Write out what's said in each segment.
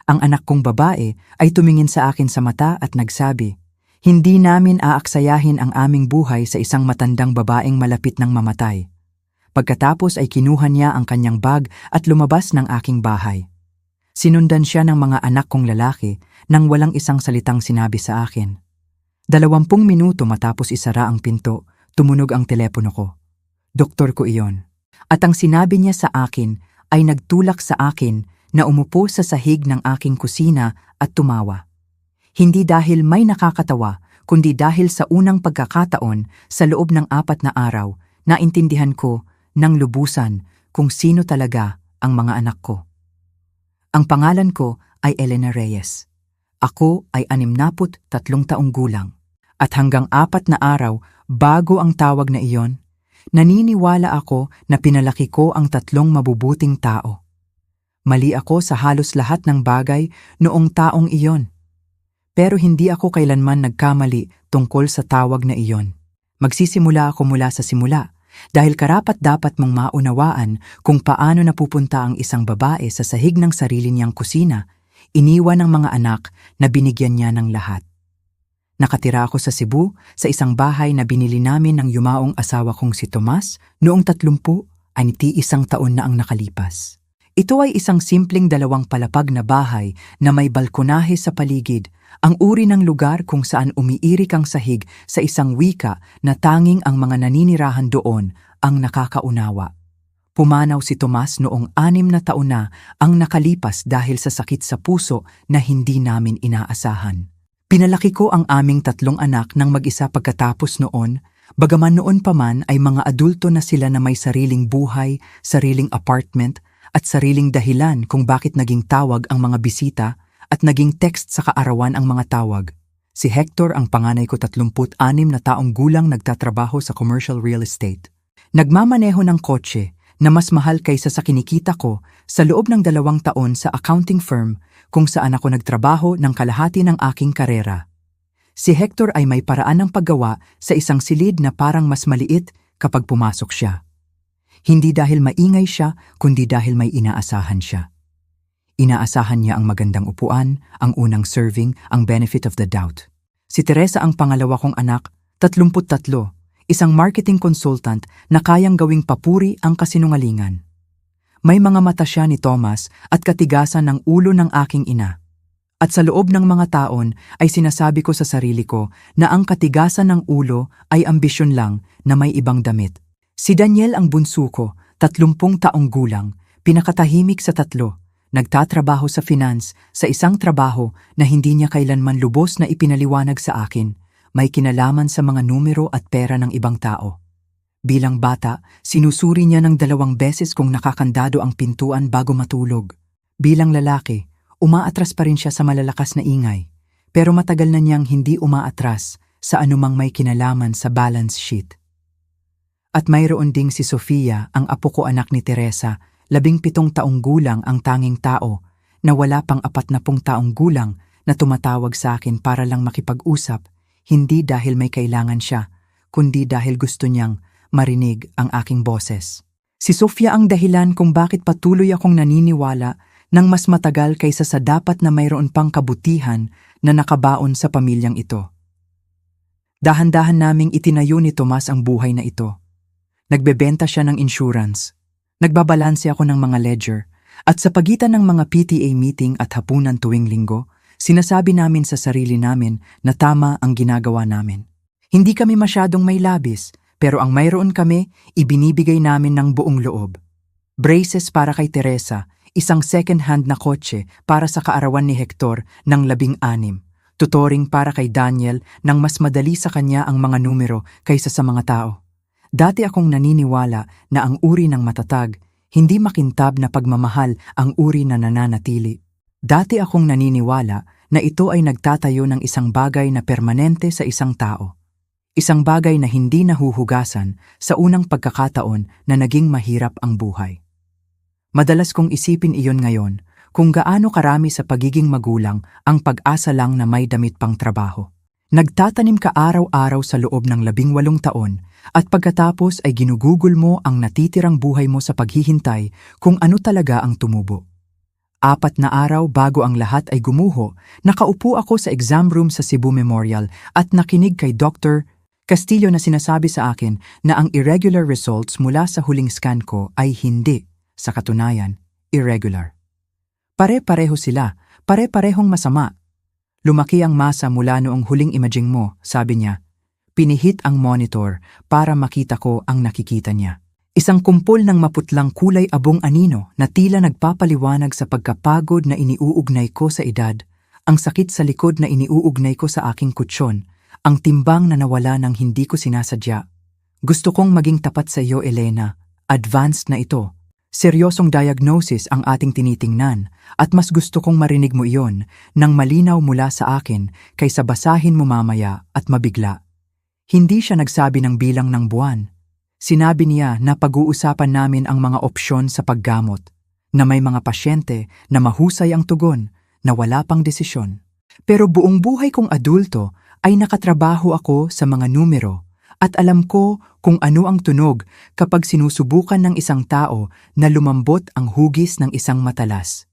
Ang anak kong babae ay tumingin sa akin sa mata at nagsabi, "Hindi namin aaksayahin ang aming buhay sa isang matandang babaeng malapit ng mamatay." Pagkatapos ay kinuha niya ang kanyang bag at lumabas ng aking bahay. Sinundan siya ng mga anak kong lalaki nang walang isang salitang sinabi sa akin. 20 minuto matapos isara ang pinto, tumunog ang telepono ko. Doktor ko iyon. At ang sinabi niya sa akin ay nagtulak sa akin na umupo sa sahig ng aking kusina at tumawa. Hindi dahil may nakakatawa, kundi dahil sa unang pagkakataon sa loob ng 4 na araw, naintindihan ko ng lubusan kung sino talaga ang mga anak ko. Ang pangalan ko ay Elena Reyes. Ako ay 63 taong gulang. At hanggang 4 na araw bago ang tawag na iyon, naniniwala ako na pinalaki ko ang 3 mabubuting tao. Mali ako sa halos lahat ng bagay noong taong iyon. Pero hindi ako kailanman nagkamali tungkol sa tawag na iyon. Magsisimula ako mula sa simula dahil karapat-dapat mong maunawaan kung paano napupunta ang isang babae sa sahig ng sarili niyang kusina, iniwan ng mga anak na binigyan niya ng lahat. Nakatira ako sa Cebu sa isang bahay na binili namin ng yumaong asawa kong si Tomas noong 31 taon na ang nakalipas. Ito ay isang simpleng 2 palapag na bahay na may balkonahe sa paligid, ang uri ng lugar kung saan umiirik ang sahig sa isang wika na tanging ang mga naninirahan doon ang nakakaunawa. Pumanaw si Tomas noong 6 na taon na ang nakalipas dahil sa sakit sa puso na hindi namin inaasahan. Pinalaki ko ang aming 3 anak ng mag-isa pagkatapos noon, bagaman noon pa man ay mga adulto na sila na may sariling buhay, sariling apartment, at sariling dahilan kung bakit naging tawag ang mga bisita at naging text sa kaarawan ang mga tawag. Si Hector ang panganay ko 36 na taong gulang nagtatrabaho sa commercial real estate. Nagmamaneho ng kotse na mas mahal kaysa sa kinikita ko sa loob ng 2 taon sa accounting firm kung saan ako nagtrabaho ng kalahati ng aking karera. Si Hector ay may paraan ng paggawa sa isang silid na parang mas maliit kapag pumasok siya. Hindi dahil maingay siya, kundi dahil may inaasahan siya. Inaasahan niya ang magandang upuan, ang unang serving, ang benefit of the doubt. Si Teresa ang pangalawa kong anak, 33, isang marketing consultant na kayang gawing papuri ang kasinungalingan. May mga mata siya ni Thomas at katigasan ng ulo ng aking ina. At sa loob ng mga taon ay sinasabi ko sa sarili ko na ang katigasan ng ulo ay ambisyon lang na may ibang damit. Si Daniel ang bunso ko, 30 taong gulang, pinakatahimik sa 3, nagtatrabaho sa finance sa isang trabaho na hindi niya kailanman lubos na ipinaliwanag sa akin, may kinalaman sa mga numero at pera ng ibang tao. Bilang bata, sinusuri niya ng 2 beses kung nakakandado ang pintuan bago matulog. Bilang lalaki, umaatras pa rin siya sa malalakas na ingay, pero matagal na niyang hindi umaatras sa anumang may kinalaman sa balance sheet. At mayroon ding si Sofia, ang apo ko anak ni Teresa, 17 taong gulang ang tanging tao na wala pang 40 taong gulang na tumatawag sa akin para lang makipag-usap, hindi dahil may kailangan siya, kundi dahil gusto niyang marinig ang aking boses. Si Sofia ang dahilan kung bakit patuloy akong naniniwala ng mas matagal kaysa sa dapat na mayroon pang kabutihan na nakabaon sa pamilyang ito. Dahan-dahan naming itinayo ni Tomas ang buhay na ito. Nagbebenta siya ng insurance. Nagbabalanse ako ng mga ledger. At sa pagitan ng mga PTA meeting at hapunan tuwing linggo, sinasabi namin sa sarili namin na tama ang ginagawa namin. Hindi kami masyadong may labis, pero ang mayroon kami, ibinibigay namin ng buong loob. Braces para kay Teresa, isang second-hand na kotse para sa kaarawan ni Hector ng 16, tutoring para kay Daniel nang mas madali sa kanya ang mga numero kaysa sa mga tao. Dati akong naniniwala na ang uri ng matatag, hindi makintab na pagmamahal ang uri na nananatili. Dati akong naniniwala na ito ay nagtatayo ng isang bagay na permanente sa isang tao. Isang bagay na hindi nahuhugasan sa unang pagkakataon na naging mahirap ang buhay. Madalas kong isipin iyon ngayon kung gaano karami sa pagiging magulang ang pag-asa lang na may damit pang trabaho. Nagtatanim ka araw-araw sa loob ng 18 taon at pagkatapos ay ginugugol mo ang natitirang buhay mo sa paghihintay kung ano talaga ang tumubo. 4 na araw bago ang lahat ay gumuho, nakaupo ako sa exam room sa Cebu Memorial at nakinig kay Dr. Castillo na sinasabi sa akin na ang irregular results mula sa huling scan ko ay hindi, sa katunayan, irregular. Pare-pareho sila, pare-parehong masama. Lumaki ang masa mula noong huling imaging mo, sabi niya. Pinihit ang monitor para makita ko ang nakikita niya. Isang kumpol ng maputlang kulay abong anino na tila nagpapaliwanag sa pagkapagod na iniuugnay ko sa edad, ang sakit sa likod na iniuugnay ko sa aking kutsyon, ang timbang na nawala ng hindi ko sinasadya. Gusto kong maging tapat sa iyo, Elena. Advanced na ito. Seryosong diagnosis ang ating tinitingnan at mas gusto kong marinig mo iyon nang malinaw mula sa akin kaysa basahin mo mamaya at mabigla. Hindi siya nagsabi ng bilang ng buwan. Sinabi niya na pag-uusapan namin ang mga opsyon sa paggamot, na may mga pasyente na mahusay ang tugon, na wala pang desisyon. Pero buong buhay kong adulto ay nakatrabaho ako sa mga numero at alam ko kung ano ang tunog kapag sinusubukan ng isang tao na lumambot ang hugis ng isang matalas.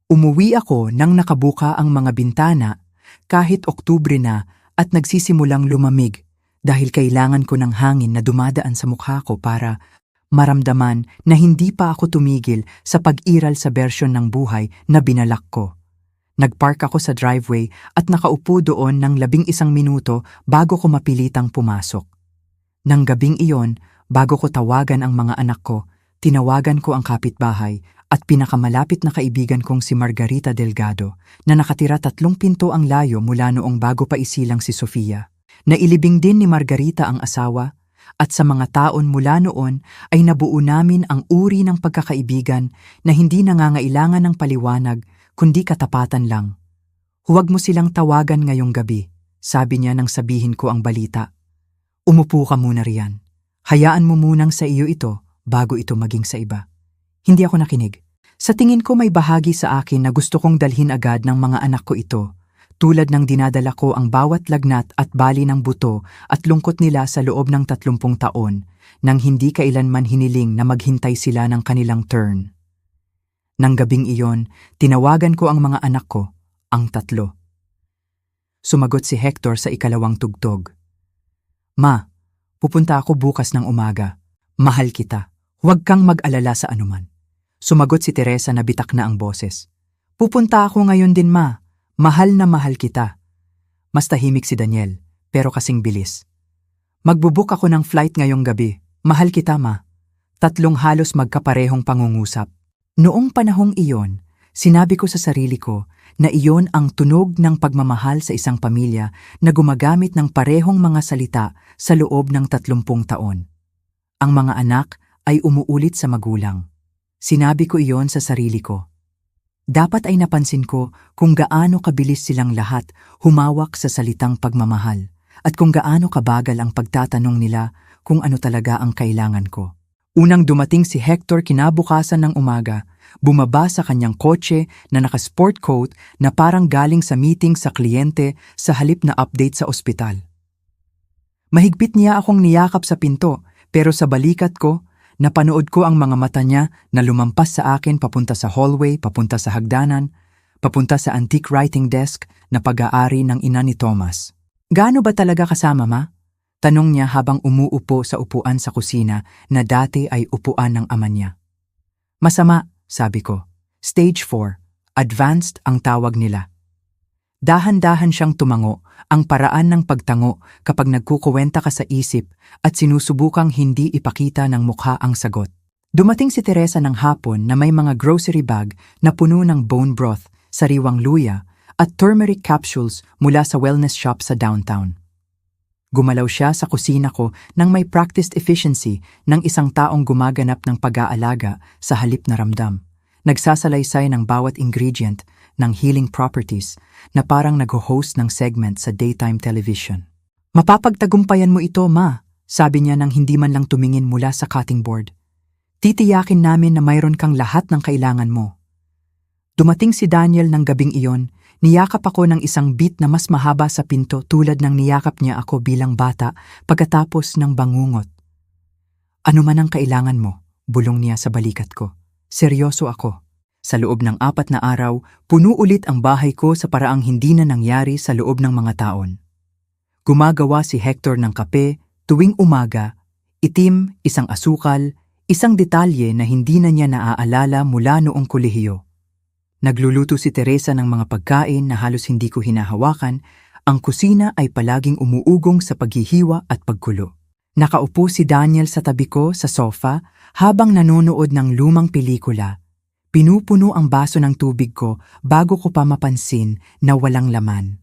Umuwi ako nang nakabuka ang mga bintana kahit Oktubre na at nagsisimulang lumamig. Dahil kailangan ko ng hangin na dumadaan sa mukha ko para maramdaman na hindi pa ako tumigil sa pag-iral sa bersyon ng buhay na binalak ko. Nagpark ako sa driveway at nakaupo doon ng 11 minuto bago ko mapilitang pumasok. Nang gabing iyon, bago ko tawagan ang mga anak ko, tinawagan ko ang kapitbahay at pinakamalapit na kaibigan kong si Margarita Delgado na nakatira 3 pinto ang layo mula noong bago pa isilang si Sofia. Nailibing din ni Margarita ang asawa at sa mga taon mula noon ay nabuo namin ang uri ng pagkakaibigan na hindi nangangailangan ng paliwanag kundi katapatan lang. Huwag mo silang tawagan ngayong gabi, sabi niya nang sabihin ko ang balita. Umupo ka muna riyan. Hayaan mo munang sa iyo ito bago ito maging sa iba. Hindi ako nakinig. Sa tingin ko may bahagi sa akin na gusto kong dalhin agad ng mga anak ko ito. Tulad ng dinadala ko ang bawat lagnat at bali ng buto at lungkot nila sa loob ng 30 taon nang hindi kailanman hiniling na maghintay sila ng kanilang turn. Nang gabing iyon, tinawagan ko ang mga anak ko, ang 3. Sumagot si Hector sa ikalawang tugtog. Ma, pupunta ako bukas ng umaga. Mahal kita. Huwag kang mag-alala sa anuman. Sumagot si Teresa na bitak na ang boses. Pupunta ako ngayon din, ma. Mahal na mahal kita. Mas tahimik si Daniel, pero kasing bilis. Magbubook ako ng flight ngayong gabi. Mahal kita, ma. 3 halos magkaparehong pangungusap. Noong panahong iyon, sinabi ko sa sarili ko na iyon ang tunog ng pagmamahal sa isang pamilya na gumagamit ng parehong mga salita sa loob ng 30 taon. Ang mga anak ay umuulit sa magulang. Sinabi ko iyon sa sarili ko. Dapat ay napansin ko kung gaano kabilis silang lahat humawak sa salitang pagmamahal at kung gaano kabagal ang pagtatanong nila kung ano talaga ang kailangan ko. Unang dumating si Hector kinabukasan ng umaga, bumaba sa kanyang kotse na naka-sport coat na parang galing sa meeting sa kliyente sa halip na update sa ospital. Mahigpit niya akong niyakap sa pinto pero sa balikat ko, napanood ko ang mga mata niya na lumampas sa akin papunta sa hallway, papunta sa hagdanan, papunta sa antique writing desk na pag-aari ng ina ni Thomas. Gaano ba talaga kasama, ma? Tanong niya habang umuupo sa upuan sa kusina na dati ay upuan ng ama niya. Masama, sabi ko. Stage 4, advanced ang tawag nila. Dahan-dahan siyang tumango, ang paraan ng pagtango kapag nagkukuwenta ka sa isip at sinusubukang hindi ipakita ng mukha ang sagot. Dumating si Teresa ng hapon na may mga grocery bag na puno ng bone broth, sariwang luya at turmeric capsules mula sa wellness shop sa downtown. Gumalaw siya sa kusina ko nang may practiced efficiency ng isang taong gumaganap ng pag-aalaga sa halip na ramdam. Nagsasalaysay ng bawat ingredient ng healing properties na parang nag-host ng segment sa daytime television. Mapapagtagumpayan mo ito, ma, sabi niya nang hindi man lang tumingin mula sa cutting board. Titiyakin namin na mayroon kang lahat ng kailangan mo. Dumating si Daniel ng gabing iyon, niyakap ako ng isang beat na mas mahaba sa pinto tulad ng niyakap niya ako bilang bata pagkatapos ng bangungot. Ano man ang kailangan mo, bulong niya sa balikat ko. Seryoso ako. Sa loob ng 4 na araw, puno ulit ang bahay ko sa paraang hindi na nangyari sa loob ng mga taon. Gumagawa si Hector ng kape tuwing umaga, itim, isang asukal, isang detalye na hindi na niya naaalala mula noong kolehiyo. Nagluluto si Teresa ng mga pagkain na halos hindi ko hinahawakan, ang kusina ay palaging umuugong sa paghihiwa at pagkulo. Nakaupo si Daniel sa tabi ko sa sofa habang nanonood ng lumang pelikula. Pinupuno ang baso ng tubig ko bago ko pa mapansin na walang laman.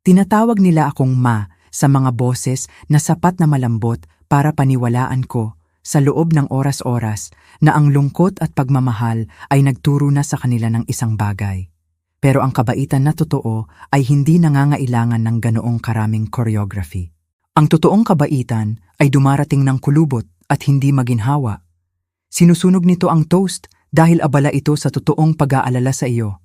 Tinatawag nila akong Ma sa mga boses na sapat na malambot para paniwalaan ko sa loob ng oras-oras na ang lungkot at pagmamahal ay nagturo na sa kanila ng isang bagay. Pero ang kabaitan na totoo ay hindi nangangailangan ng ganoong karaming choreography. Ang totoong kabaitan ay dumarating ng kulubot at hindi maginhawa. Sinusunog nito ang toast dahil abala ito sa totoong pag-aalala sa iyo.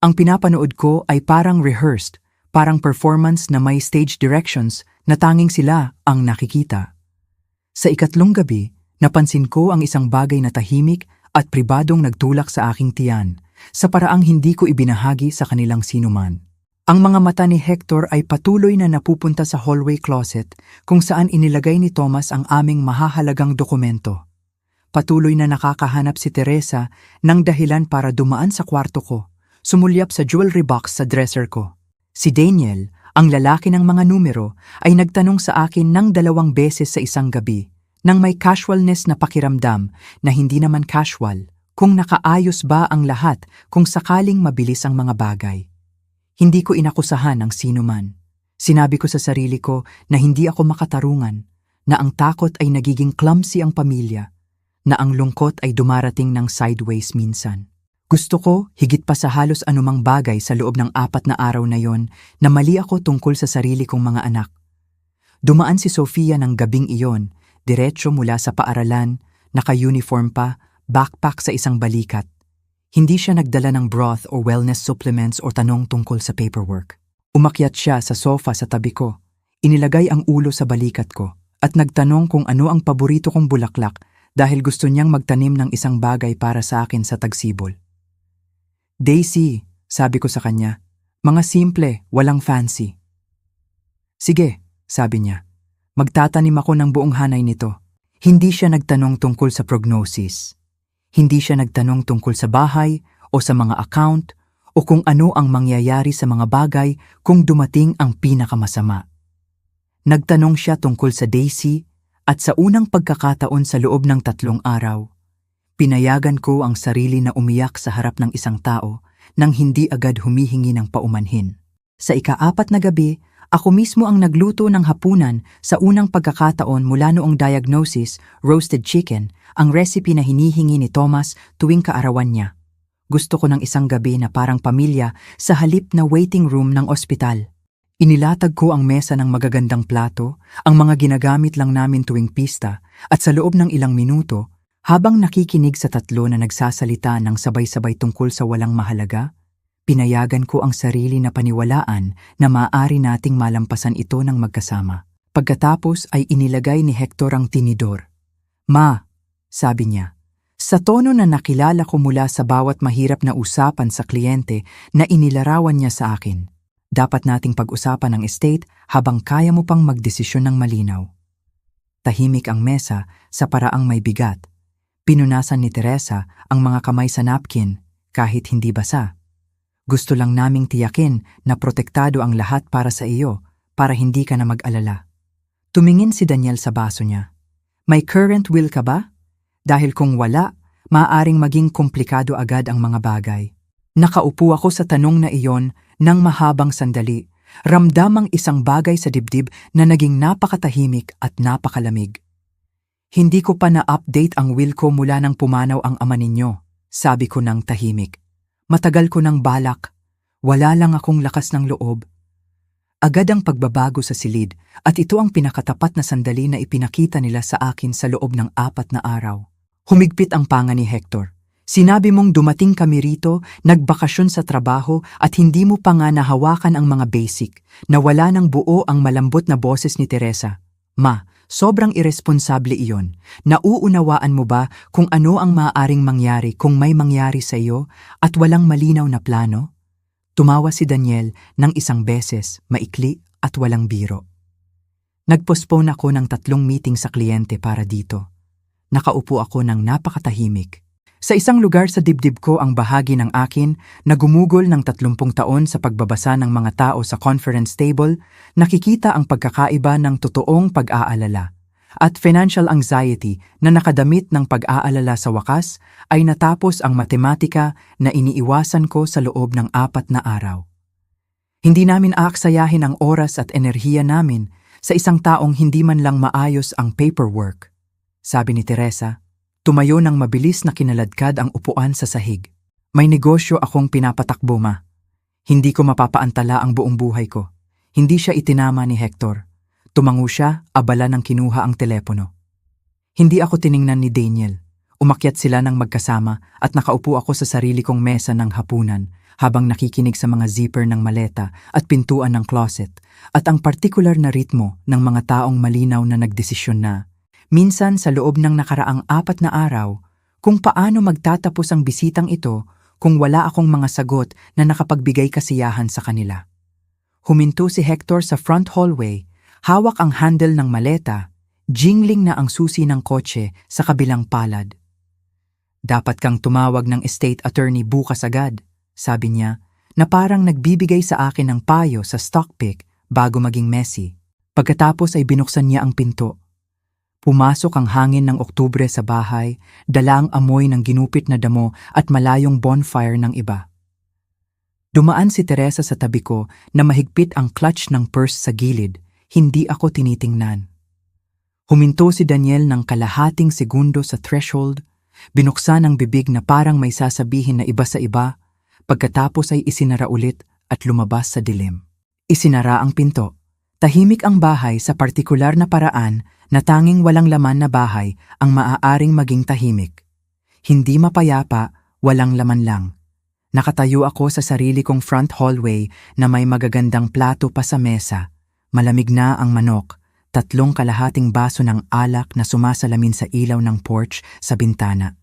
Ang pinapanood ko ay parang rehearsed, parang performance na may stage directions na tanging sila ang nakikita. Sa ikatlong gabi, napansin ko ang isang bagay na tahimik at pribadong nagtulak sa aking tiyan, sa paraang hindi ko ibinahagi sa kanilang sinuman. Ang mga mata ni Hector ay patuloy na napupunta sa hallway closet kung saan inilagay ni Thomas ang aming mahahalagang dokumento. Patuloy na nakakahanap si Teresa ng dahilan para dumaan sa kwarto ko, sumulyap sa jewelry box sa dresser ko. Si Daniel, ang lalaki ng mga numero, ay nagtanong sa akin ng 2 beses sa isang gabi, nang may casualness na pakiramdam na hindi naman casual, kung nakaayos ba ang lahat kung sakaling mabilis ang mga bagay. Hindi ko inakusahan ang sinuman. Sinabi ko sa sarili ko na hindi ako makatarungan, na ang takot ay nagiging clumsy ang pamilya, na ang lungkot ay dumarating ng sideways minsan. Gusto ko, higit pa sa halos anumang bagay sa loob ng 4 na araw na yon, na mali ako tungkol sa sarili kong mga anak. Dumaan si Sofia ng gabing iyon, diretso mula sa paaralan, naka-uniform pa, backpack sa isang balikat. Hindi siya nagdala ng broth o wellness supplements o tanong tungkol sa paperwork. Umakyat siya sa sofa sa tabi ko, inilagay ang ulo sa balikat ko, at nagtanong kung ano ang paborito kong bulaklak dahil gusto niyang magtanim ng isang bagay para sa akin sa Tagsibol. Daisy, sabi ko sa kanya, mga simple, walang fancy. Sige, sabi niya, magtatanim ako ng buong hanay nito. Hindi siya nagtanong tungkol sa prognosis. Hindi siya nagtanong tungkol sa bahay o sa mga account o kung ano ang mangyayari sa mga bagay kung dumating ang pinakamasama. Nagtanong siya tungkol sa Daisy at sa unang pagkakataon sa loob ng 3 araw, pinayagan ko ang sarili na umiyak sa harap ng isang tao nang hindi agad humihingi ng paumanhin. Sa ika-4 na gabi, ako mismo ang nagluto ng hapunan sa unang pagkakataon mula noong diagnosis, roasted chicken, ang recipe na hinihingi ni Thomas tuwing kaarawan niya. Gusto ko ng isang gabi na parang pamilya sa halip na waiting room ng ospital. Inilatag ko ang mesa ng magagandang plato, ang mga ginagamit lang namin tuwing pista, at sa loob ng ilang minuto, habang nakikinig sa 3 na nagsasalita ng sabay-sabay tungkol sa walang mahalaga, pinayagan ko ang sarili na paniwalaan na maaari nating malampasan ito ng magkasama. Pagkatapos ay inilagay ni Hector ang tinidor. Ma, sabi niya, sa tono na nakilala ko mula sa bawat mahirap na usapan sa kliyente na inilarawan niya sa akin. Dapat nating pag-usapan ang estate habang kaya mo pang magdesisyon ng malinaw. Tahimik ang mesa sa paraang may bigat. Pinunasan ni Teresa ang mga kamay sa napkin kahit hindi basa. Gusto lang naming tiyakin na protektado ang lahat para sa iyo, para hindi ka na mag-alala. Tumingin si Daniel sa baso niya. May current will ka ba? Dahil kung wala, maaaring maging komplikado agad ang mga bagay. Nakaupo ako sa tanong na iyon ng mahabang sandali, ramdamang isang bagay sa dibdib na naging napakatahimik at napakalamig. Hindi ko pa na-update ang will ko mula nang pumanaw ang ama ninyo, sabi ko ng tahimik. Matagal ko ng balak, wala lang akong lakas ng loob. Agad ang pagbabago sa silid at ito ang pinakatapat na sandali na ipinakita nila sa akin sa loob ng 4 na araw. Humigpit ang panga ni Hector. Sinabi mong dumating kami rito, nagbakasyon sa trabaho at hindi mo pa nga nahawakan ang mga basic, na wala ng buo ang malambot na boses ni Teresa. Ma, Sobrang iresponsable iyon. Nauunawaan mo ba kung ano ang maaaring mangyari kung may mangyari sa iyo at walang malinaw na plano? Tumawa si Daniel ng isang beses, maikli at walang biro. Nagpostpone ako ng 3 meeting sa kliyente para dito. Nakaupo ako ng napakatahimik. Sa isang lugar sa dibdib ko ang bahagi ng akin na gumugol ng 30 taon sa pagbabasa ng mga tao sa conference table, nakikita ang pagkakaiba ng totoong pag-aalala. At financial anxiety na nakadamit ng pag-aalala sa wakas ay natapos ang matematika na iniiwasan ko sa loob ng 4 na araw. Hindi namin aaksayahin ang oras at enerhiya namin sa isang taong hindi man lang maayos ang paperwork. Sabi ni Teresa, tumayo ng mabilis na kinaladkad ang upuan sa sahig. May negosyo akong pinapatakbo, ma. Hindi ko mapapaantala ang buong buhay ko. Hindi siya itinama ni Hector. Tumango siya, abala nang kinuha ang telepono. Hindi ako tiningnan ni Daniel. Umakyat sila ng magkasama at nakaupo ako sa sarili kong mesa ng hapunan habang nakikinig sa mga zipper ng maleta at pintuan ng closet at ang partikular na ritmo ng mga taong malinaw na nagdesisyon na minsan sa loob ng nakaraang 4 na araw, kung paano magtatapos ang bisitang ito kung wala akong mga sagot na nakapagbigay kasiyahan sa kanila. Huminto si Hector sa front hallway, hawak ang handle ng maleta, jingling na ang susi ng kotse sa kabilang palad. Dapat kang tumawag ng estate attorney bukas agad, sabi niya, na parang nagbibigay sa akin ng payo sa stock pick bago maging messy. Pagkatapos ay binuksan niya ang pinto. Pumasok ang hangin ng Oktubre sa bahay, dala ang amoy ng ginupit na damo at malayong bonfire ng iba. Dumaan si Teresa sa tabi ko na mahigpit ang clutch ng purse sa gilid, hindi ako tinitingnan. Huminto si Daniel ng kalahating segundo sa threshold, binuksan ang bibig na parang may sasabihin na iba sa iba, pagkatapos ay isinara ulit at lumabas sa dilim. Isinara ang pinto. Tahimik ang bahay sa partikular na paraan na tanging walang laman na bahay ang maaaring maging tahimik. Hindi mapayapa, walang laman lang. Nakatayo ako sa sarili kong front hallway na may magagandang plato pa sa mesa. Malamig na ang manok, 3 kalahating baso ng alak na sumasalamin sa ilaw ng porch sa bintana.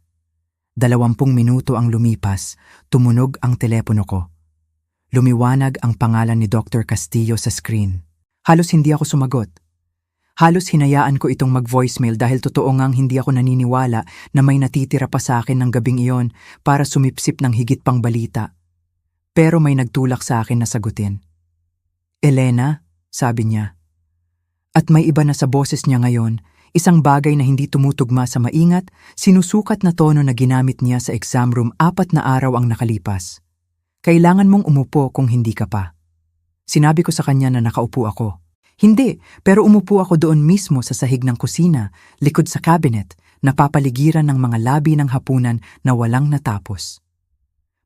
20 minuto ang lumipas, tumunog ang telepono ko. Lumiwanag ang pangalan ni Dr. Castillo sa screen. Halos hindi ako sumagot. Halos hinayaan ko itong mag-voicemail dahil totoo ngang hindi ako naniniwala na may natitira pa sa akin ng gabing iyon para sumipsip ng higit pang balita. Pero may nagtulak sa akin na sagutin. Elena, sabi niya. At may iba na sa boses niya ngayon, isang bagay na hindi tumutugma sa maingat, sinusukat na tono na ginamit niya sa exam room 4 na araw ang nakalipas. Kailangan mong umupo kung hindi ka pa. Sinabi ko sa kanya na nakaupo ako. Hindi, pero umupo ako doon mismo sa sahig ng kusina, likod sa cabinet, napapaligiran ng mga labi ng hapunan na walang natapos.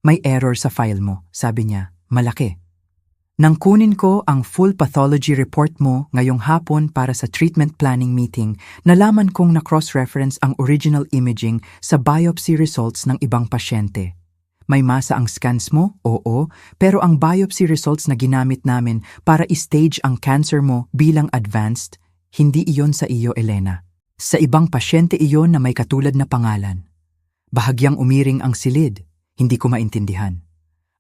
May error sa file mo, sabi niya, malaki. Nang kunin ko ang full pathology report mo ngayong hapon para sa treatment planning meeting, nalaman kong na-cross-reference ang original imaging sa biopsy results ng ibang pasyente. May masa ang scans mo? Oo, pero ang biopsy results na ginamit namin para i-stage ang cancer mo bilang advanced, hindi iyon sa iyo, Elena. Sa ibang pasyente iyon na may katulad na pangalan. Bahagyang umiring ang silid, hindi ko maintindihan.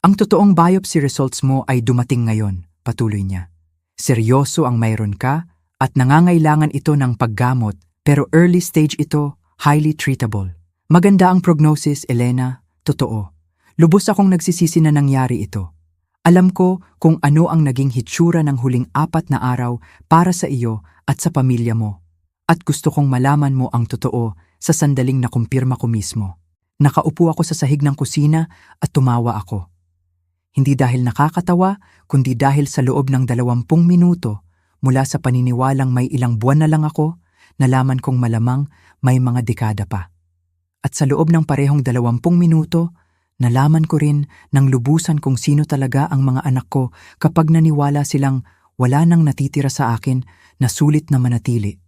Ang totoong biopsy results mo ay dumating ngayon, patuloy niya. Seryoso ang mayroon ka at nangangailangan ito ng paggamot, pero early stage ito, highly treatable. Maganda ang prognosis, Elena, totoo. Lubos akong nagsisisi na nangyari ito. Alam ko kung ano ang naging hitsura ng huling 4 na araw para sa iyo at sa pamilya mo. At gusto kong malaman mo ang totoo sa sandaling nakumpirma ko mismo. Nakaupo ako sa sahig ng kusina at tumawa ako. Hindi dahil nakakatawa, kundi dahil sa loob ng 20 minuto, mula sa paniniwalang may ilang buwan na lang ako, nalaman kong malamang may mga dekada pa. At sa loob ng parehong 20 minuto, nalaman ko rin ng lubusan kung sino talaga ang mga anak ko kapag naniwala silang wala nang natitira sa akin na sulit na manatili.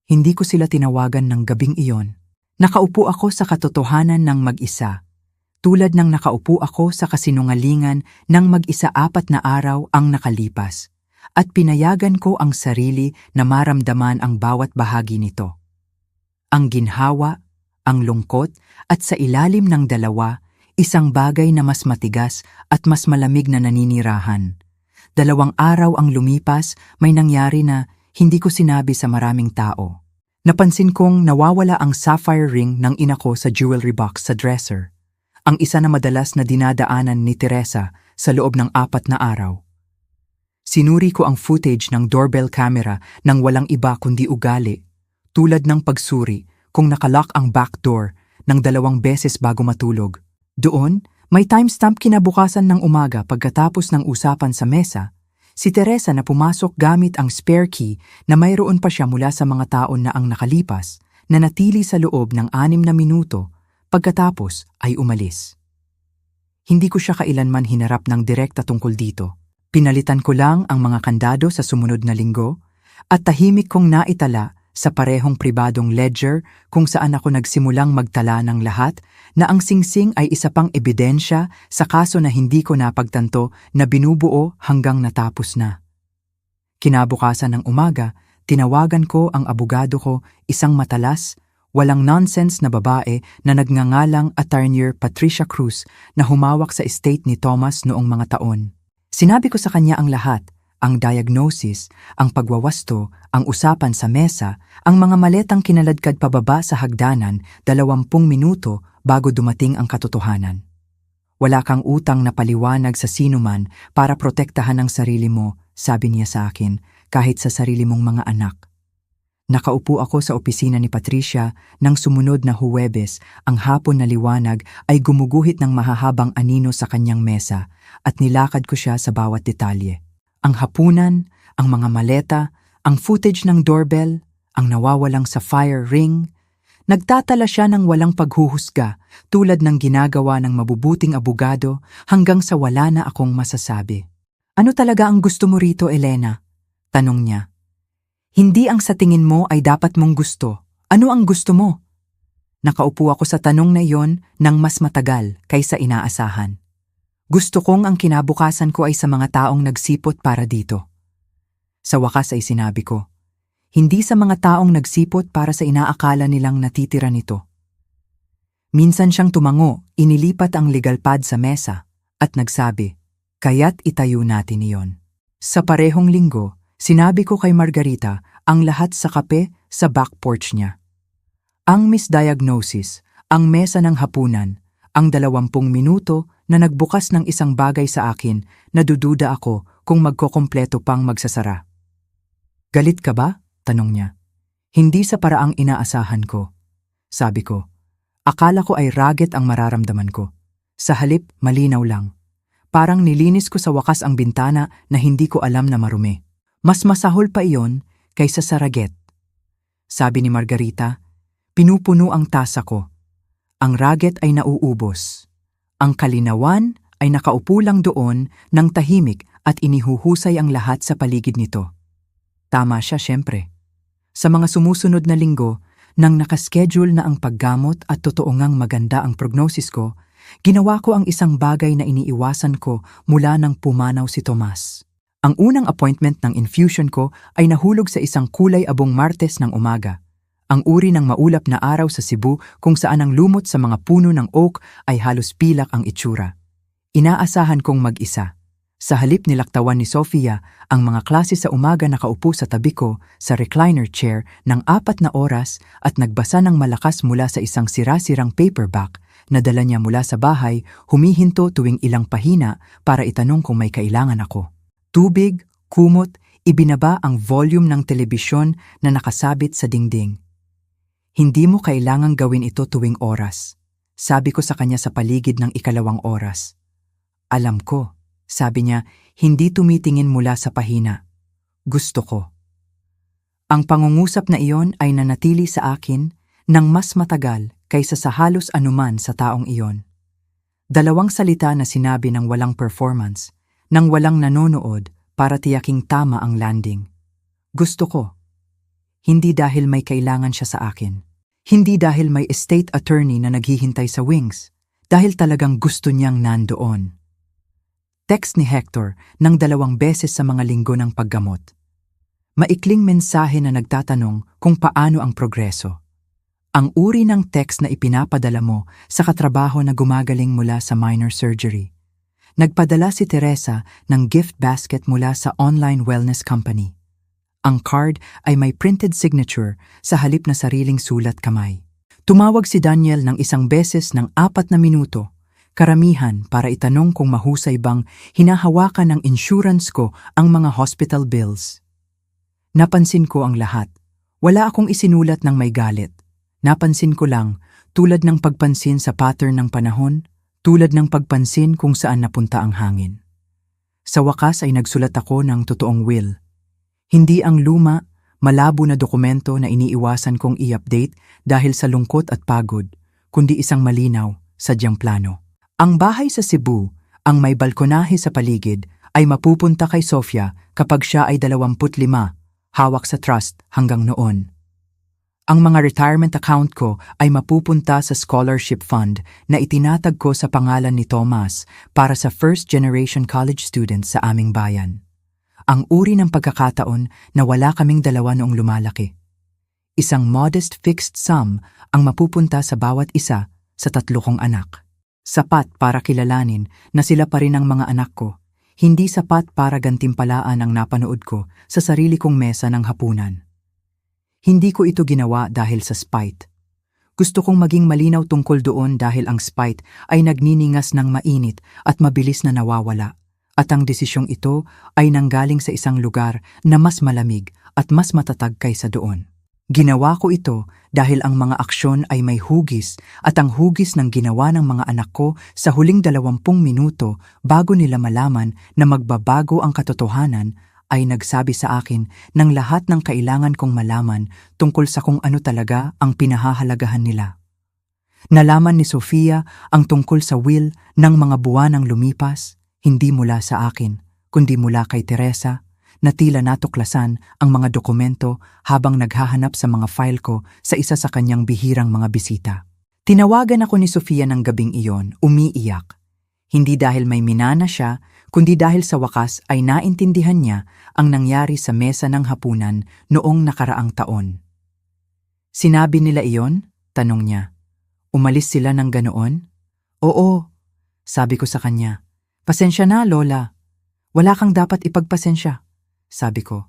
Hindi ko sila tinawagan ng gabing iyon. Nakaupo ako sa katotohanan ng mag-isa. Tulad ng nakaupo ako sa kasinungalingan ng mag-isa 4 na araw ang nakalipas. at pinayagan ko ang sarili na maramdaman ang bawat bahagi nito. Ang ginhawa, ang lungkot, at sa ilalim ng dalawa, isang bagay na mas matigas at mas malamig na naninirahan. 2 araw ang lumipas, may nangyari na hindi ko sinabi sa maraming tao. Napansin kong nawawala ang sapphire ring ng ina ko sa jewelry box sa dresser. Ang isa na madalas na dinadaanan ni Teresa sa loob ng 4 na araw. Sinuri ko ang footage ng doorbell camera nang walang iba kundi ugali, tulad ng pagsuri kung nakalock ang back door ng 2 beses bago matulog. Doon, may timestamp kinabukasan ng umaga pagkatapos ng usapan sa mesa, si Teresa na pumasok gamit ang spare key na mayroon pa siya mula sa mga taon na ang nakalipas na natili sa loob ng 6 na minuto pagkatapos ay umalis. Hindi ko siya kailanman hinarap ng direkta tungkol dito. Pinalitan ko lang ang mga kandado sa sumunod na linggo at tahimik kong naitala sa parehong pribadong ledger kung saan ako nagsimulang magtala ng lahat na ang singsing ay isa pang ebidensya sa kaso na hindi ko napagtanto na binubuo hanggang natapos na. Kinabukasan ng umaga, tinawagan ko ang abogado ko, isang matalas, walang nonsense na babae na nagngangalang Attorney Patricia Cruz na humawak sa estate ni Thomas noong mga taon. Sinabi ko sa kanya ang lahat, ang diagnosis, ang pagwawasto, ang usapan sa mesa, ang mga maletang kinaladkad pababa sa hagdanan 20 minuto bago dumating ang katotohanan. Wala kang utang na paliwanag sa sinuman para protektahan ang sarili mo, sabi niya sa akin, kahit sa sarili mong mga anak. Nakaupo ako sa opisina ni Patricia nang sumunod na Huwebes, ang hapon na liwanag ay gumuguhit ng mahahabang anino sa kanyang mesa at nilakad ko siya sa bawat detalye. Ang hapunan, ang mga maleta, ang footage ng doorbell, ang nawawalang sapphire ring. Nagtatala siya ng walang paghuhusga tulad ng ginagawa ng mabubuting abogado hanggang sa wala na akong masasabi. Ano talaga ang gusto mo rito, Elena? Tanong niya. Hindi ang sa tingin mo ay dapat mong gusto. Ano ang gusto mo? Nakaupo ako sa tanong na iyon ng mas matagal kaysa inaasahan. Gusto kong ang kinabukasan ko ay sa mga taong nagsipot para dito. Sa wakas ay sinabi ko, hindi sa mga taong nagsipot para sa inaakala nilang natitira nito. Minsan siyang tumango, inilipat ang legal pad sa mesa at nagsabi, kaya't itayo natin iyon. Sa parehong linggo, sinabi ko kay Margarita ang lahat sa kape sa back porch niya. Ang misdiagnosis, ang mesa ng hapunan, ang 20 minuto na nagbukas ng isang bagay sa akin na dududa ako kung magkokompleto pang magsasara. Galit ka ba? Tanong niya. Hindi sa paraang inaasahan ko. Sabi ko, akala ko ay raget ang mararamdaman ko. Sa halip, malinaw lang. Parang nilinis ko sa wakas ang bintana na hindi ko alam na marumi. Mas masahol pa iyon kaysa sa raget. Sabi ni Margarita, pinupuno ang tasa ko. Ang raget ay nauubos. Ang kalinawan ay nakaupo lang doon ng tahimik at inihuhusay ang lahat sa paligid nito. Tama siya siyempre. Sa mga sumusunod na linggo, nang nakaschedule na ang paggamot at totoo ngang maganda ang prognosis ko, ginawa ko ang isang bagay na iniiwasan ko mula nang pumanaw si Tomas. Ang unang appointment ng infusion ko ay nahulog sa isang kulay abong Martes ng umaga. Ang uri ng maulap na araw sa Cebu kung saan ang lumot sa mga puno ng oak ay halos pilak ang itsura. Inaasahan kong mag-isa. Sa halip nilaktawan ni Sofia ang mga klase sa umaga nakaupo sa tabi ko sa recliner chair ng 4 na oras at nagbasa ng malakas mula sa isang sira-sirang paperback na dala niya mula sa bahay, humihinto tuwing ilang pahina para itanong kung may kailangan ako. Tubig, kumot, ibinaba ang volume ng telebisyon na nakasabit sa dingding. Hindi mo kailangang gawin ito tuwing oras. Sabi ko sa kanya sa paligid ng 2 oras. Alam ko, sabi niya, hindi tumitingin mula sa pahina. Gusto ko. Ang pangungusap na iyon ay nanatili sa akin ng mas matagal kaysa sa halos anuman sa taong iyon. 2 salita na sinabi ng walang performance, ng walang nanonood para tiyaking tama ang landing. Gusto ko. Hindi dahil may kailangan siya sa akin. Hindi dahil may estate attorney na naghihintay sa wings. Dahil talagang gusto niyang nandoon. Text ni Hector ng 2 beses sa mga linggo ng paggamot. Maikling mensahe na nagtatanong kung paano ang progreso. Ang uri ng text na ipinapadala mo sa katrabaho na gumagaling mula sa minor surgery. Nagpadala si Teresa ng gift basket mula sa online wellness company. Ang card ay may printed signature sa halip na sariling sulat kamay. Tumawag si Daniel ng 1 beses ng 4 na minuto, karamihan para itanong kung mahusay bang hinahawakan ng insurance ko ang mga hospital bills. Napansin ko ang lahat. Wala akong isinulat ng may galit. Napansin ko lang, tulad ng pagpansin sa pattern ng panahon, tulad ng pagpansin kung saan napunta ang hangin. Sa wakas ay nagsulat ako ng totoong will. Hindi ang luma, malabo na dokumento na iniiwasan kong i-update dahil sa lungkot at pagod, kundi isang malinaw, sadyang plano. Ang bahay sa Cebu, ang may balkonahe sa paligid, ay mapupunta kay Sofia kapag siya ay 25, hawak sa trust hanggang noon. Ang mga retirement account ko ay mapupunta sa scholarship fund na itinatag ko sa pangalan ni Thomas para sa first-generation college students sa aming bayan. Ang uri ng pagkakataon na wala kaming dalawa noong lumalaki. Isang modest fixed sum ang mapupunta sa bawat isa sa 3 kong anak. Sapat para kilalanin na sila pa rin ang mga anak ko, hindi sapat para gantimpalaan ang napanood ko sa sarili kong mesa ng hapunan. Hindi ko ito ginawa dahil sa spite. Gusto kong maging malinaw tungkol doon dahil ang spite ay nagniningas ng mainit at mabilis na nawawala. At ang desisyong ito ay nanggaling sa isang lugar na mas malamig at mas matatag kaysa doon. Ginawa ko ito dahil ang mga aksyon ay may hugis at ang hugis ng ginawa ng mga anak ko sa huling 20 minuto bago nila malaman na magbabago ang katotohanan ay nagsabi sa akin ng lahat ng kailangan kong malaman tungkol sa kung ano talaga ang pinahahalagahan nila. Nalaman ni Sofia ang tungkol sa will ng mga buwan ang lumipas, hindi mula sa akin, kundi mula kay Teresa, na tila natuklasan ang mga dokumento habang naghahanap sa mga file ko sa isa sa kanyang bihirang mga bisita. Tinawagan ako ni Sofia ng gabing iyon, umiiyak. Hindi dahil may minana siya, kundi dahil sa wakas ay naintindihan niya ang nangyari sa mesa ng hapunan noong nakaraang taon. Sinabi nila iyon? Tanong niya. Umalis sila ng ganoon? Oo, sabi ko sa kanya. Pasensya na, Lola. Wala kang dapat ipagpasensya. Sabi ko,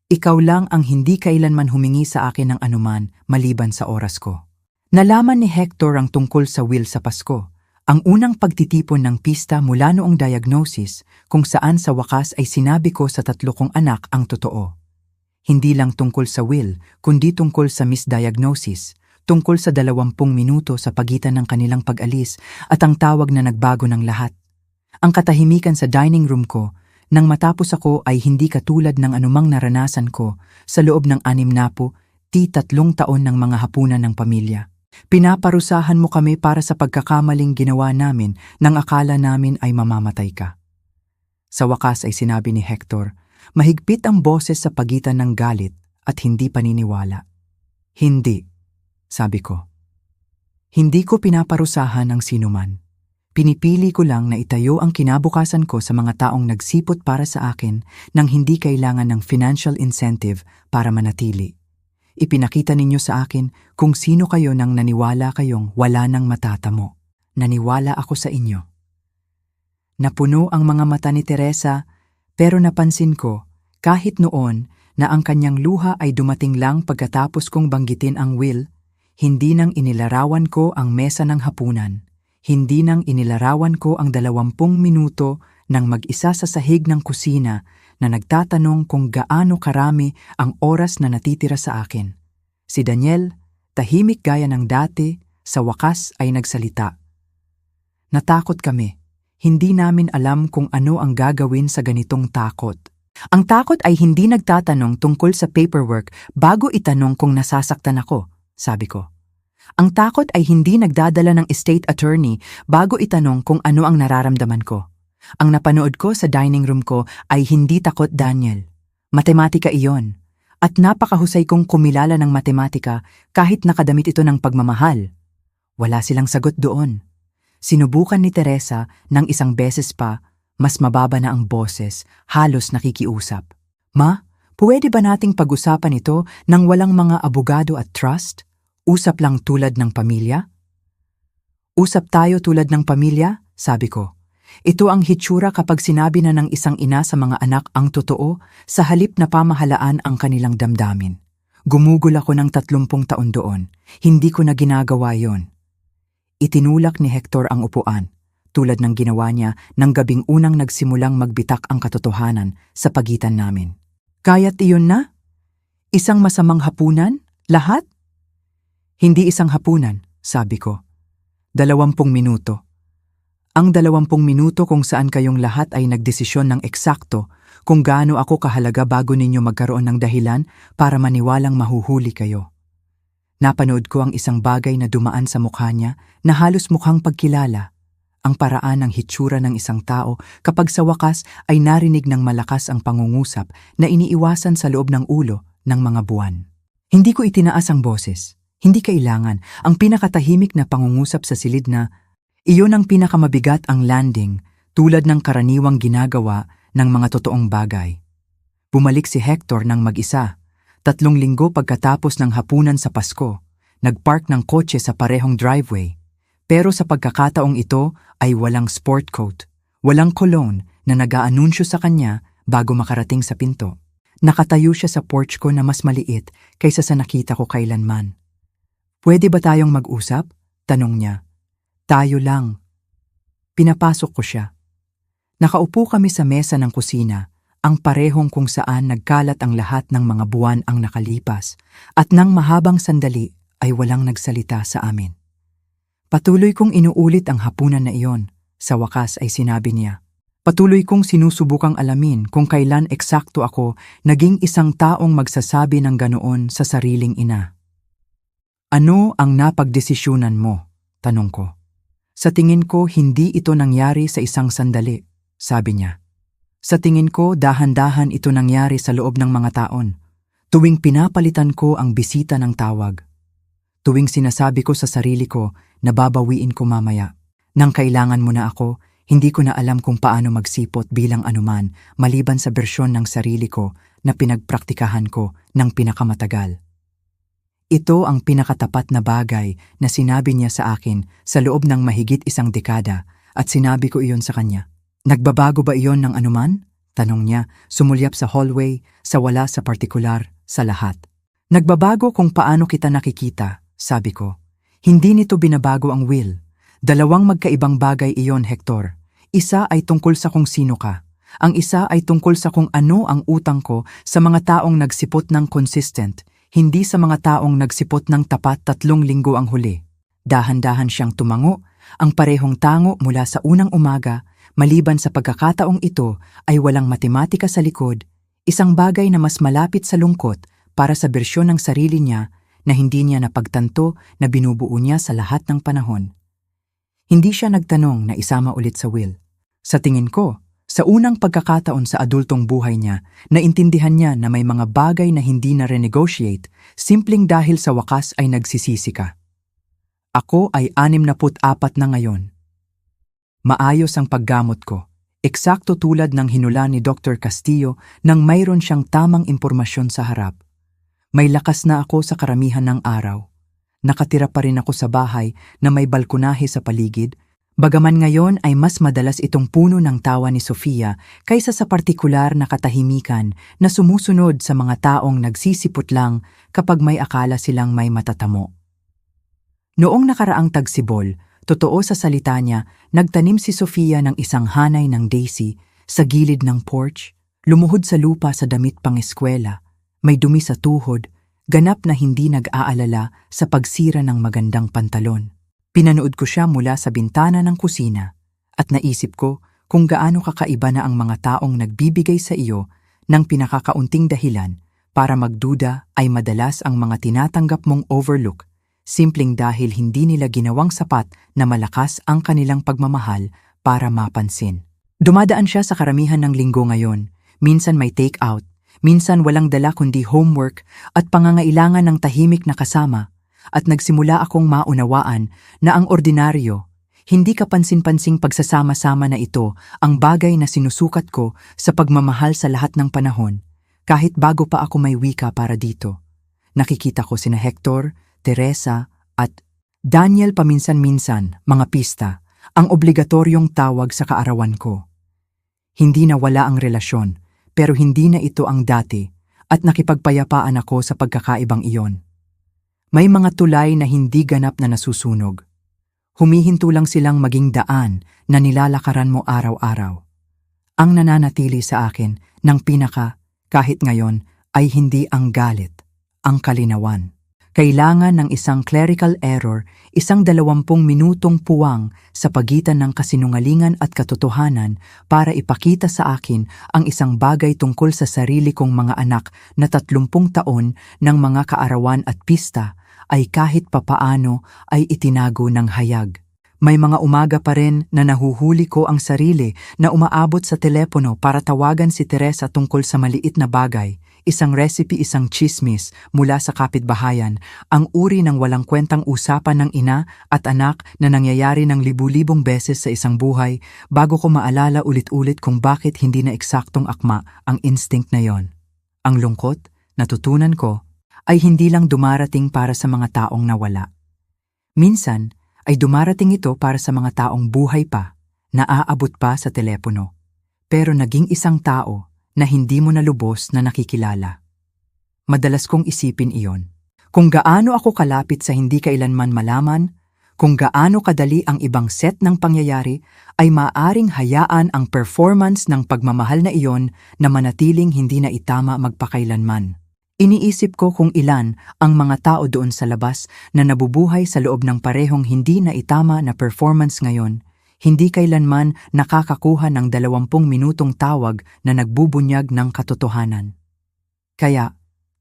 ikaw lang ang hindi kailanman humingi sa akin ng anuman maliban sa oras ko. Nalaman ni Hector ang tungkol sa will sa Pasko, ang unang pagtitipon ng pista mula noong diagnosis kung saan sa wakas ay sinabi ko sa 3 kong anak ang totoo. Hindi lang tungkol sa will, kundi tungkol sa misdiagnosis, tungkol sa 20 minuto sa pagitan ng kanilang pag-alis at ang tawag na nagbago ng lahat. Ang katahimikan sa dining room ko nang matapos ako ay hindi katulad ng anumang naranasan ko sa loob ng 63 taon ng mga hapunan ng pamilya. Pinaparusahan mo kami para sa pagkakamaling ginawa namin nang akala namin ay mamamatay ka. Sa wakas ay sinabi ni Hector, mahigpit ang boses sa pagitan ng galit at hindi paniniwala. Hindi, sabi ko. Hindi ko pinaparusahan ang sinuman. Pinipili ko lang na itayo ang kinabukasan ko sa mga taong nagsipot para sa akin nang hindi kailangan ng financial incentive para manatili. Ipinakita ninyo sa akin kung sino kayo nang naniwala kayong wala nang matatamo. Naniwala ako sa inyo. Napuno ang mga mata ni Teresa, pero napansin ko, kahit noon, na ang kanyang luha ay dumating lang pagkatapos kong banggitin ang will, hindi nang inilarawan ko ang mesa ng hapunan. Hindi nang inilarawan ko ang 20 minuto nang mag-isa sa sahig ng kusina na nagtatanong kung gaano karami ang oras na natitira sa akin. Si Daniel, tahimik gaya ng dati, sa wakas ay nagsalita. Natakot kami. Hindi namin alam kung ano ang gagawin sa ganitong takot. Ang takot ay hindi nagtatanong tungkol sa paperwork bago itanong kung nasasaktan ako, sabi ko. Ang takot ay hindi nagdadala ng estate attorney bago itanong kung ano ang nararamdaman ko. Ang napanood ko sa dining room ko ay hindi takot, Daniel. Matematika iyon. At napakahusay kong kumilala ng matematika kahit nakadamit ito ng pagmamahal. Wala silang sagot doon. Sinubukan ni Teresa ng 1 beses pa, Mas mababa na ang boses, halos nakikiusap. Ma, pwede ba nating pag-usapan ito nang walang mga abogado at trust? Usap lang tulad ng pamilya? Usap tayo tulad ng pamilya, sabi ko. Ito ang hitsura kapag sinabi na ng isang ina sa mga anak ang totoo sa halip na pamahalaan ang kanilang damdamin. Gumugol ako ng 30 taon doon. Hindi ko na ginagawa yon. Itinulak ni Hector ang upuan, tulad ng ginawa niya ng gabing unang nagsimulang magbitak ang katotohanan sa pagitan namin. Kaya't iyon na? Isang masamang hapunan? Lahat? Hindi isang hapunan, sabi ko. 20 minuto. Ang 20 minuto kung saan kayong lahat ay nagdesisyon ng eksakto kung gaano ako kahalaga bago ninyo magkaroon ng dahilan para maniwalang mahuhuli kayo. Napanood ko ang isang bagay na dumaan sa mukha niya na halos mukhang pagkilala. Ang paraan ng hitsura ng isang tao kapag sa wakas ay narinig ng malakas ang pangungusap na iniiwasan sa loob ng ulo ng mga buwan. Hindi ko itinaas ang boses. Hindi kailangan ang pinakatahimik na pangungusap sa silid na iyon ang pinakamabigat ang landing tulad ng karaniwang ginagawa ng mga totoong bagay. Bumalik si Hector ng mag-isa. 3 linggo pagkatapos ng hapunan sa Pasko, nagpark ng kotse sa parehong driveway. Pero sa pagkakataong ito ay walang sport coat, walang cologne na nag-aanunsyo sa kanya bago makarating sa pinto. Nakatayo siya sa porch ko na mas maliit kaysa sa nakita ko kailanman. Pwede ba tayong mag-usap? Tanong niya. Tayo lang. Pinapasok ko siya. Nakaupo kami sa mesa ng kusina, ang parehong kung saan nagkalat ang lahat ng mga buwan ang nakalipas at nang mahabang sandali ay walang nagsalita sa amin. Patuloy kong inuulit ang hapunan na iyon. Sa wakas ay sinabi niya. Patuloy kong sinusubukang alamin kung kailan eksakto ako naging isang taong magsasabi ng ganoon sa sariling ina. Ano ang napagdesisyunan mo? Tanong ko. Sa tingin ko, hindi ito nangyari sa isang sandali, sabi niya. Sa tingin ko, dahan-dahan ito nangyari sa loob ng mga taon. Tuwing pinapalitan ko ang bisita ng tawag. Tuwing sinasabi ko sa sarili ko na babawiin ko mamaya. Nang kailangan mo na ako, hindi ko na alam kung paano magsipot bilang anuman maliban sa bersyon ng sarili ko na pinagpraktikahan ko ng pinakamatagal. Ito ang pinakatapat na bagay na sinabi niya sa akin sa loob ng mahigit 1 dekada at sinabi ko iyon sa kanya. Nagbabago ba iyon ng anuman? Tanong niya, sumulyap sa hallway, sa wala sa partikular, sa lahat. Nagbabago kung paano kita nakikita, sabi ko. Hindi nito binabago ang will. 2 magkaibang bagay iyon, Hector. Isa ay tungkol sa kung sino ka. Ang isa ay tungkol sa kung ano ang utang ko sa mga taong nagsipot ng consistent, hindi sa mga taong nagsipot ng tapat 3 linggo ang huli. Dahan-dahan siyang tumango, ang parehong tango mula sa unang umaga, maliban sa pagkakataong ito ay walang matematika sa likod, isang bagay na mas malapit sa lungkot para sa bersyon ng sarili niya na hindi niya napagtanto na binubuo niya sa lahat ng panahon. Hindi siya nagtanong na isama ulit sa will. Sa tingin ko, sa unang pagkakataon sa adultong buhay niya, naintindihan niya na may mga bagay na hindi na renegotiate, simpleng dahil sa wakas ay nagsisisi ka. Ako ay 64 na ngayon. Maayos ang paggamot ko, eksakto tulad ng hinula ni Dr. Castillo nang mayroon siyang tamang impormasyon sa harap. May lakas na ako sa karamihan ng araw. Nakatira pa rin ako sa bahay na may balkonahe sa paligid. Bagaman ngayon ay mas madalas itong puno ng tawa ni Sofia kaysa sa partikular na katahimikan na sumusunod sa mga taong nagsisipot lang kapag may akala silang may matatamo. Noong nakaraang tagsibol, totoo sa salita niya, nagtanim si Sofia ng isang hanay ng daisy sa gilid ng porch, lumuhod sa lupa sa damit pang-eskwela, may dumi sa tuhod, ganap na hindi nag-aalala sa pagsira ng magandang pantalon. Pinanood ko siya mula sa bintana ng kusina at naisip ko kung gaano kakaiba na ang mga taong nagbibigay sa iyo ng pinakakaunting dahilan para magduda ay madalas ang mga tinatanggap mong overlook, simpleng dahil hindi nila ginawang sapat na malakas ang kanilang pagmamahal para mapansin. Dumadaan siya sa karamihan ng linggo ngayon, minsan may take-out, minsan walang dala kundi homework at pangangailangan ng tahimik na kasama. At nagsimula akong maunawaan na ang ordinaryo, Hindi kapansin-pansing pagsasama-sama na ito ang bagay na sinusukat ko sa pagmamahal sa lahat ng panahon, kahit bago pa ako may wika para dito. Nakikita ko sina Hector, Teresa, at Daniel paminsan-minsan, mga pista, ang obligatoryong tawag sa kaarawan ko. Hindi na wala ang relasyon, pero hindi na ito ang dati, at nakipagpayapaan ako sa pagkakaibang iyon. May mga tulay na hindi ganap na nasusunog. Humihinto lang silang maging daan na nilalakaran mo araw-araw. Ang nananatili sa akin ng kahit ngayon ay hindi ang galit, ang kalinawan. Kailangan ng isang clerical error, isang 20 minutong puwang sa pagitan ng kasinungalingan at katotohanan para ipakita sa akin ang isang bagay tungkol sa sarili kong mga anak na 30 taon ng mga kaarawan at pista ay kahit papaano ay itinago ng hayag. May mga umaga pa rin na nahuhuli ko ang sarili na umaabot sa telepono para tawagan si Teresa tungkol sa maliit na bagay, isang recipe, isang chismis mula sa kapitbahayan, ang uri ng walang kwentang usapan ng ina at anak na nangyayari ng libu-libong beses sa isang buhay bago ko maalala ulit-ulit kung bakit hindi na eksaktong akma ang instinct na yon. Ang lungkot, natutunan ko, ay hindi lang dumarating para sa mga taong nawala. Minsan, ay dumarating ito para sa mga taong buhay pa, naaabot pa sa telepono, pero naging isang tao na hindi mo na lubos na nakikilala. Madalas kong isipin iyon. Kung gaano ako kalapit sa hindi kailanman malaman, kung gaano kadali ang ibang set ng pangyayari, ay maaaring hayaan ang performance ng pagmamahal na iyon na manatiling hindi na itama magpakailanman. Iniisip ko kung ilan ang mga tao doon sa labas na nabubuhay sa loob ng parehong hindi na itama na performance ngayon, hindi kailanman nakakakuha ng 20 minutong tawag na nagbubunyag ng katotohanan. Kaya,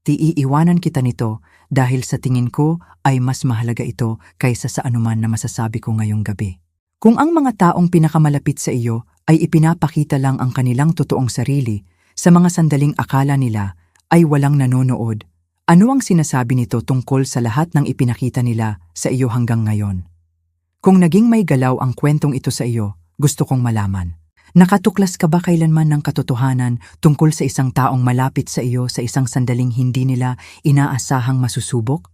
iiwanan kita nito dahil sa tingin ko ay mas mahalaga ito kaysa sa anuman na masasabi ko ngayong gabi. Kung ang mga taong pinakamalapit sa iyo ay ipinapakita lang ang kanilang totoong sarili sa mga sandaling akala nila ay walang nanonood, ano ang sinasabi nito tungkol sa lahat ng ipinakita nila sa iyo hanggang ngayon? Kung naging may galaw ang kwentong ito sa iyo, gusto kong malaman. Nakatuklas ka ba kailanman ng katotohanan tungkol sa isang taong malapit sa iyo sa isang sandaling hindi nila inaasahang masusubok?